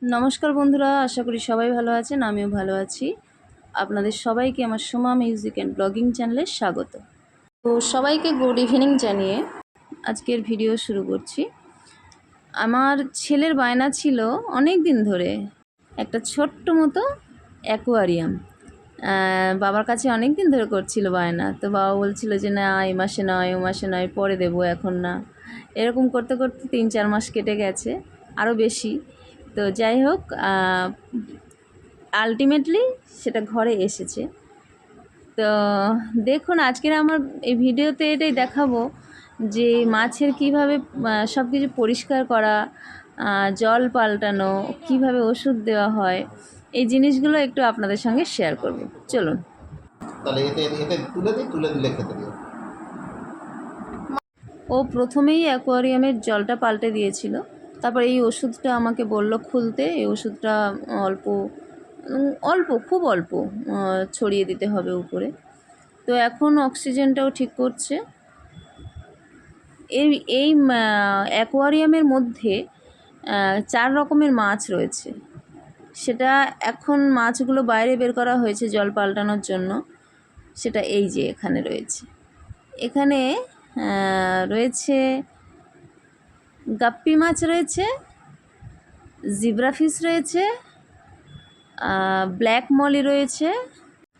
নমস্কার বন্ধুরা, আশা করি সবাই ভালো আছেন। আমিও ভালো আছি। আপনাদের সবাইকে আমার সোমা মিউজিক অ্যান্ড ব্লগিং চ্যানেলে স্বাগত। তো সবাইকে গুড ইভিনিং জানিয়ে আজকের ভিডিও শুরু করছি। আমার ছেলের বায়না ছিল অনেক দিন ধরে একটা ছোট্ট মতো অ্যাকোয়ারিয়াম। বাবার কাছে অনেক দিন ধরে করছিল বায়না। তো বাবা বলছিল যে না, এই মাসে নয়, ও মাসে নয়, পরে দেবো, এখন না। এরকম করতে করতে 3-4 মাস কেটে গেছে, আরও বেশি। তো যাই হোক, আলটিমেটলি সেটা ঘরে এসেছে। তো দেখুন, আজকের আমার এই ভিডিওতে এটাই দেখাবো যে মাছের কীভাবে সব কিছু পরিষ্কার করা, জল পাল্টানো, কিভাবে ওষুধ দেওয়া হয়, এই জিনিসগুলো একটু আপনাদের সঙ্গে শেয়ার করব। চলুন। তাহলে এতে এতে তুলে দিলে খেতে দিও। ও প্রথমেই অ্যাকোয়ারিয়ামের জলটা পাল্টে দিয়েছিল, তারপর এই ওষুধটা আমাকে বলল খুলতে। এই ওষুধটা অল্প অল্প খুব অল্প ছড়িয়ে দিতে হবে উপরে। তো এখন অক্সিজেনটাও ঠিক করছে। এই এই অ্যাকোয়ারিয়ামের মধ্যে 4 রকমের মাছ রয়েছে। সেটা এখন মাছগুলো বাইরে বের করা হয়েছে জল পাল্টানোর জন্য। সেটা এই যে এখানে রয়েছে। এখানে রয়েছে গাপ্পি মাছ রয়েছে, জিব্রা ফিশ রয়েছে, ব্ল্যাক মলি রয়েছে,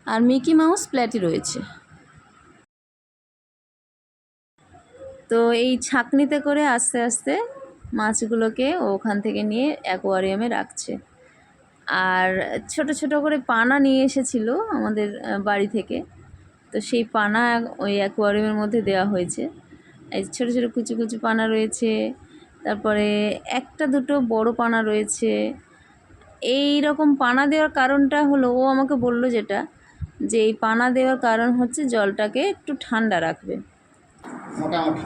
আর মিকি মাউস প্ল্যাটি রয়েছে। তো এই ছাঁকনিতে করে আস্তে আস্তে মাছগুলোকে ওখান থেকে নিয়ে অ্যাকোয়ারিয়ামে রাখছে। আর ছোট ছোট করে পানা নিয়ে এসেছিল আমাদের বাড়ি থেকে। তো সেই পানা ওই অ্যাকোয়ারিয়ামের মধ্যে দেওয়া হয়েছে। এই ছোট ছোট কুচি কুচি পানা রয়েছে, তারপরে একটা দুটো বড় পানা রয়েছে। এই রকম পানা দেওয়ার কারণটা হলো, ও আমাকে বলল যেটা, যে এই পানা দেওয়ার কারণ হচ্ছে জলটাকে একটু ঠান্ডা রাখবে। মোটামুটি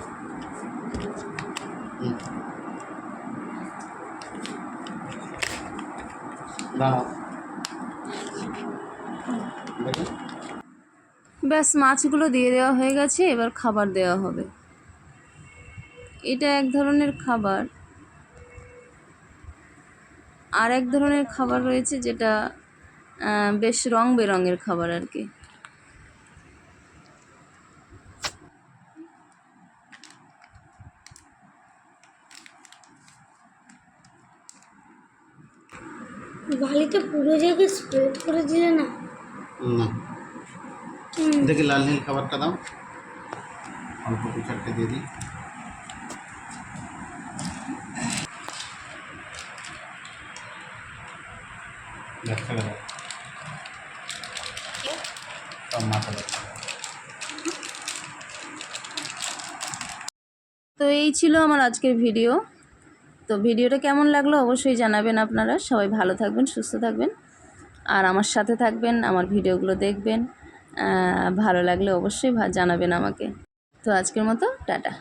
ব্যাস, মাছগুলো দিয়ে দেওয়া হয়ে গেছে, এবার খাবার দেওয়া হবে। এটা এক ধরনের খাবার। আর এক ধরনের খাবার রয়েছে যেটা বেশ রং বেরঙের খাবার আর কি। বালিতে পুরো জায়গায় স্প্রেড করে দিলে না। না, দেখি লাল নীল খাবারটা দাও, অল্প কিছু একটা দিয়ে দিই। তো এই ছিল আমার আজকের ভিডিও। তো ভিডিওটা কেমন লাগলো অবশ্যই জানাবেন। আপনারা সবাই ভালো থাকবেন, সুস্থ থাকবেন, আর আমার সাথে থাকবেন, আমার ভিডিওগুলো দেখবেন। ভালো লাগলে অবশ্যই জানাবেন আমাকে। তো আজকের মতো টাটা।